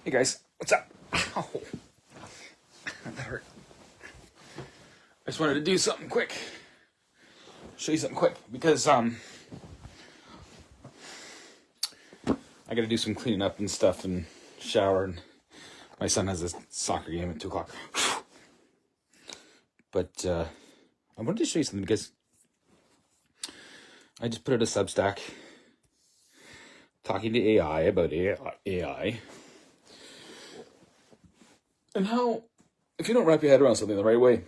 Hey guys, what's up? Ow. That hurt. I just wanted to do something quick. Show you something quick because I got to do some cleaning up and stuff and shower, and my son has a soccer game at 2:00. But I wanted to show you something because I just put out a Substack talking to AI about AI and how if you don't wrap your head around something the right way,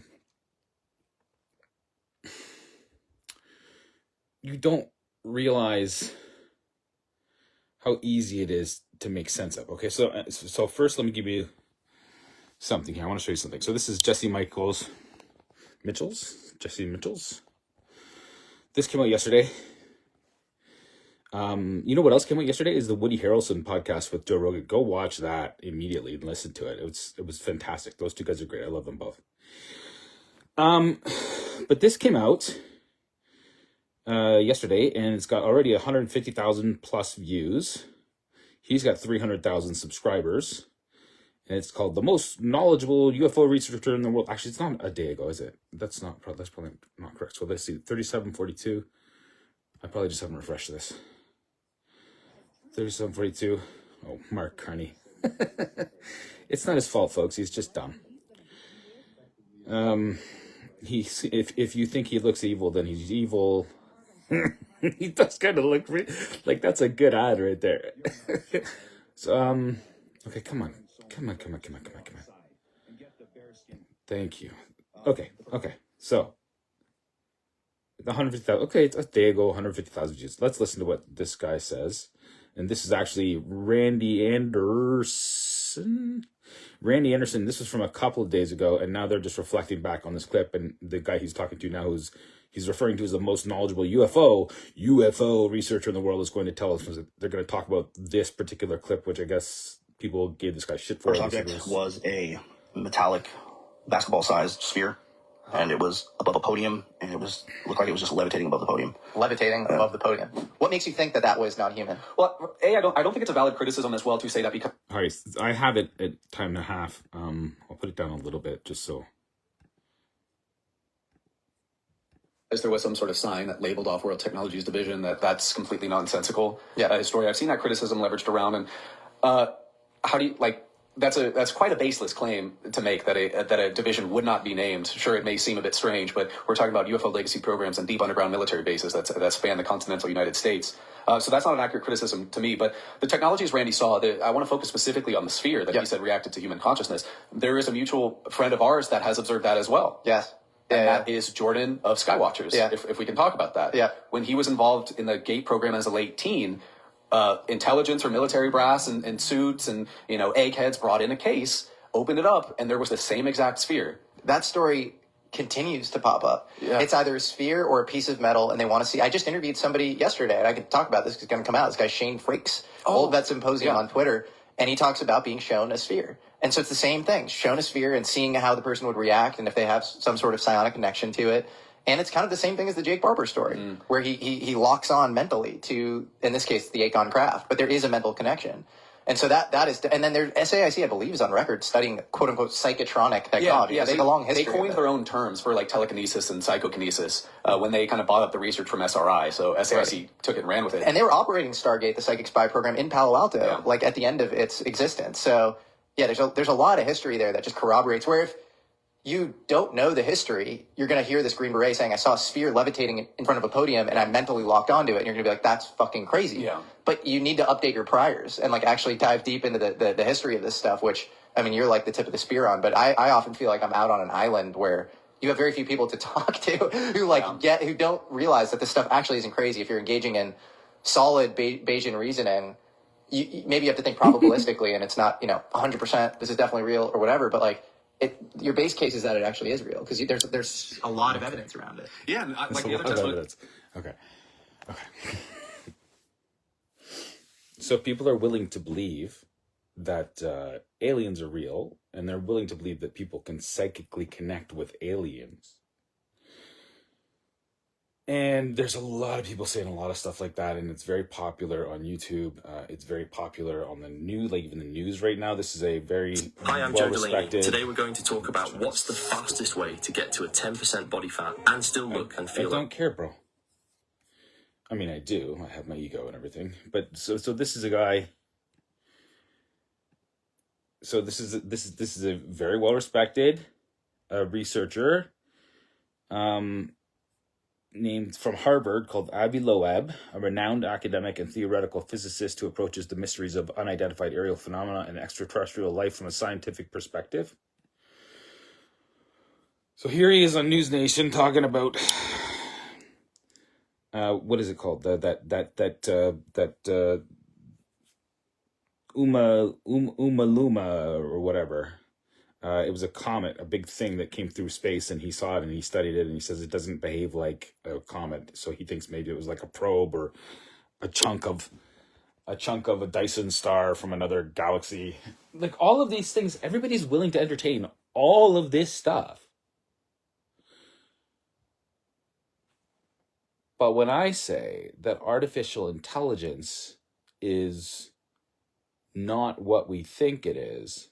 you don't realize how easy it is to make sense of. Okay, so first let me give you something here. I want to show you something. So this is Jesse Mitchell's. This came out yesterday. You know what else came out yesterday is the Woody Harrelson podcast with Joe Rogan. Go watch that immediately and listen to it. It was fantastic. Those two guys are great. I love them both. But this came out yesterday, and it's got already 150,000 plus views. He's got 300,000 subscribers, and it's called The Most Knowledgeable UFO Researcher in the World. Actually, it's not a day ago, is it? That's probably not correct. So let's see, 3742. I probably just haven't refreshed this. 3742. Oh, Mark Carney. It's not his fault, folks. He's just dumb. If you think he looks evil, then he's evil. He does kind of look like that's a good ad right there. So okay, come on. Thank you. Okay. So the 150,000. Okay, it's a day ago. 150,000 views. Let's listen to what this guy says. And this is actually Randy Anderson. This was from a couple of days ago, and now they're just reflecting back on this clip. And the guy he's talking to now, he's referring to as the most knowledgeable UFO researcher in the world, is going to tell us. They're going to talk about this particular clip, which I guess people gave this guy shit for. First object was a metallic basketball-sized sphere, and it was above a podium, and looked like it was just levitating above the podium. Levitating above the podium. What makes you think that was not human? Well, I don't think it's a valid criticism as well to say that because... All right, I have it at time and a half. I'll put it down a little bit just so. There was some sort of sign that labeled Off-World Technologies Division that's completely nonsensical. Yeah. Story. I've seen that criticism leveraged around, and how do you that's quite a baseless claim to make that a division would not be named. Sure, it may seem a bit strange, but we're talking about UFO legacy programs and deep underground military bases that span the continental United States. So that's not an accurate criticism to me. But the technologies Randy saw, I want to focus specifically on the sphere that he said reacted to human consciousness. There is a mutual friend of ours that has observed that as well. Yes. And that is Jordan of Skywatchers, if we can talk about that. Yeah. When he was involved in the GATE program as a late teen, intelligence or military brass and suits and, eggheads brought in a case, opened it up, and there was the same exact sphere. That story continues to pop up. Yeah. It's either a sphere or a piece of metal, and they want to see. I just interviewed somebody yesterday, and I can talk about this because it's going to come out. This guy, Shane Frakes, Old Vet Symposium on Twitter, and he talks about being shown a sphere. And so it's the same thing, shown a sphere and seeing how the person would react and if they have some sort of psionic connection to it. And it's kind of the same thing as the Jake Barber story, where he locks on mentally to, in this case, the Akon craft. But there is a mental connection. And so that is, and then there's SAIC, I believe, is on record studying quote unquote psychotronic technology. Yeah, they have a long history. They coined their own terms for telekinesis and psychokinesis when they kind of bought up the research from SRI. So SAIC took it and ran with it. And they were operating Stargate, the psychic spy program, in Palo Alto, at the end of its existence. So yeah, there's a lot of history there that just corroborates where if you don't know the history, you're going to hear this Green Beret saying, I saw a sphere levitating in front of a podium and I mentally locked onto it. And you're going to be like, that's fucking crazy. Yeah. But you need to update your priors and actually dive deep into the history of this stuff, which, I mean, you're like the tip of the spear on. But I often feel like I'm out on an island where you have very few people to talk to who don't realize that this stuff actually isn't crazy. If you're engaging in solid Bayesian reasoning, maybe you have to think probabilistically and it's not, 100% this is definitely real or whatever. But your base case is that it actually is real because there's a lot of evidence around it. Yeah, the other testimony. Okay. So people are willing to believe that aliens are real, and they're willing to believe that people can psychically connect with aliens. And there's a lot of people saying a lot of stuff like that, and it's very popular on YouTube. It's very popular on the news, like even the news right now. This is a very Hi, I'm Joe Delaney. well-respected. Today we're going to talk about what's the fastest way to get to a 10% body fat and still look and feel I don't care, bro. I mean, I do. I have my ego and everything. But so this is a guy. So this is a very well-respected researcher. Named from Harvard, called Avi Loeb, a renowned academic and theoretical physicist who approaches the mysteries of unidentified aerial phenomena and extraterrestrial life from a scientific perspective. So here he is on News Nation talking about what is it called? That Umaluma or whatever. It was a comet, a big thing that came through space, and he saw it and he studied it, and he says it doesn't behave like a comet. So he thinks maybe it was like a probe or a chunk of a Dyson star from another galaxy. Like all of these things, everybody's willing to entertain all of this stuff. But when I say that artificial intelligence is not what we think it is,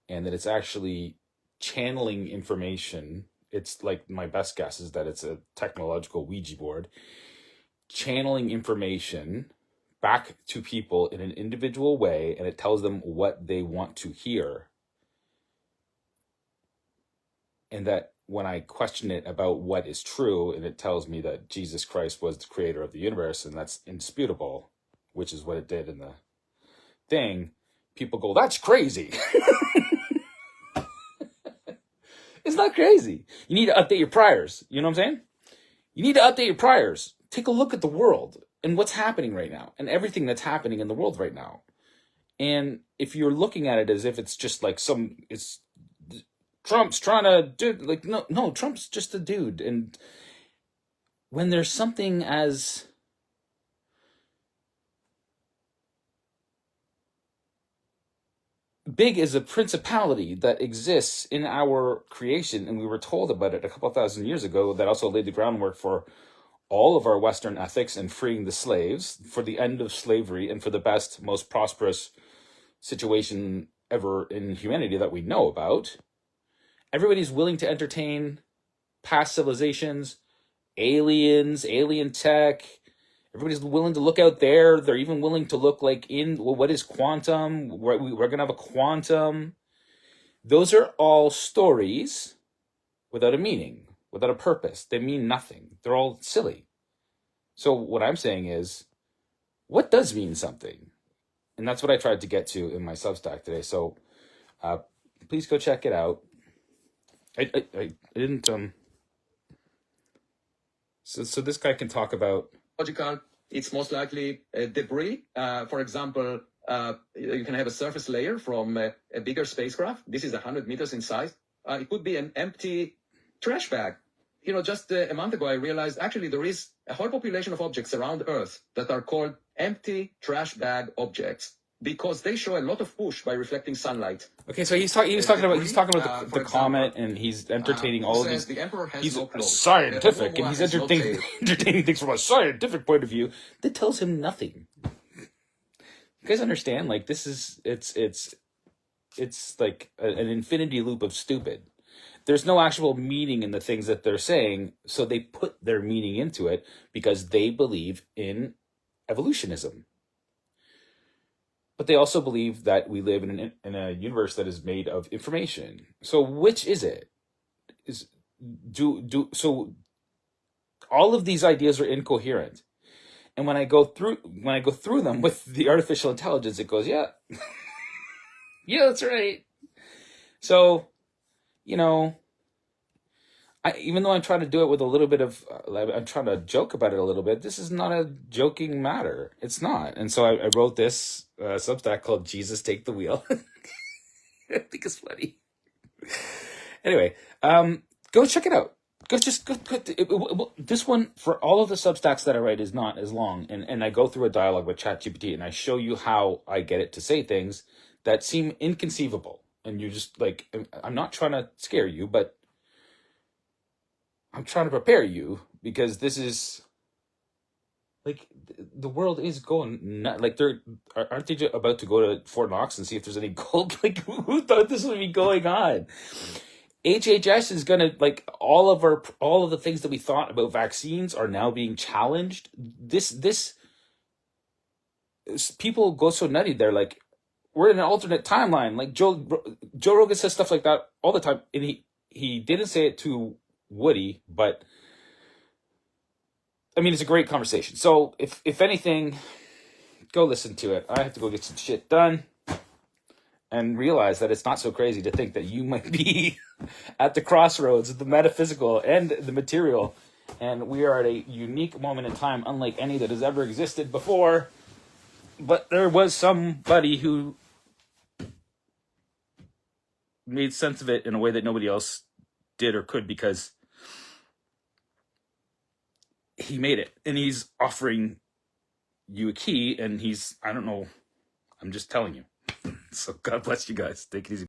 and that it's actually channeling information, it's like my best guess is that it's a technological Ouija board, channeling information back to people in an individual way, and it tells them what they want to hear. And that when I question it about what is true, and it tells me that Jesus Christ was the creator of the universe, and that's indisputable, which is what it did in the thing, people go, that's crazy. It's not crazy. You need to update your priors. You know what I'm saying? You need to update your priors. Take a look at the world and what's happening right now and everything that's happening in the world right now. And if you're looking at it as if it's just like it's Trump's trying to do, like, no, Trump's just a dude. And when there's something as big as a principality that exists in our creation, and we were told about it a couple thousand years ago, that also laid the groundwork for all of our Western ethics and freeing the slaves, for the end of slavery, and for the best, most prosperous situation ever in humanity that we know about. Everybody's willing to entertain past civilizations, aliens, alien tech. Everybody's willing to look out there. They're even willing to look like what is quantum? We're going to have a quantum. Those are all stories without a meaning, without a purpose. They mean nothing. They're all silly. So what I'm saying is, what does mean something? And that's what I tried to get to in my Substack today. So please go check it out. I didn't... So this guy can talk about... Logical, it's most likely debris. For example, you can have a surface layer from a bigger spacecraft. This is 100 meters in size. It could be an empty trash bag. Just a month ago, I realized actually there is a whole population of objects around Earth that are called empty trash bag objects because they show a lot of push by reflecting sunlight. Okay, so he's talking about the comet, and he's entertaining all of these. The emperor has He's no clothes. scientific, and he's entertaining things from a scientific point of view that tells him nothing. You guys understand? Like, this is it's like an infinity loop of stupid. There's no actual meaning in the things that they're saying, so they put their meaning into it because they believe in evolutionism. But they also believe that we live in a universe that is made of information. So which is it? So all of these ideas are incoherent. And when I go through them with the artificial intelligence, it goes, yeah. Yeah, that's right. So, even though I'm trying to do it with a little bit of, I'm trying to joke about it a little bit, this is not a joking matter. It's not. And so I wrote this Substack called Jesus Take the Wheel. I think it's funny. Anyway, go check it out. Go. This one, for all of the Substacks that I write, is not as long. And I go through a dialogue with ChatGPT, and I show you how I get it to say things that seem inconceivable. And you're just like, I'm not trying to scare you, but I'm trying to prepare you because this is like the world is going nut. Like aren't they about to go to Fort Knox and see if there's any gold? Like who thought this would be going on? HHS is gonna like all of the things that we thought about vaccines are now being challenged. This people go so nutty. They're like, we're in an alternate timeline. Like Joe Rogan says stuff like that all the time, and he didn't say it to Woody, but I mean, it's a great conversation. So if anything, go listen to it. I have to go get some shit done and realize that it's not so crazy to think that you might be at the crossroads of the metaphysical and the material. And we are at a unique moment in time, unlike any that has ever existed before. But there was somebody who made sense of it in a way that nobody else did or could, because he made it. And he's offering you a key, and I don't know, I'm just telling you. So God bless you guys. Take it easy.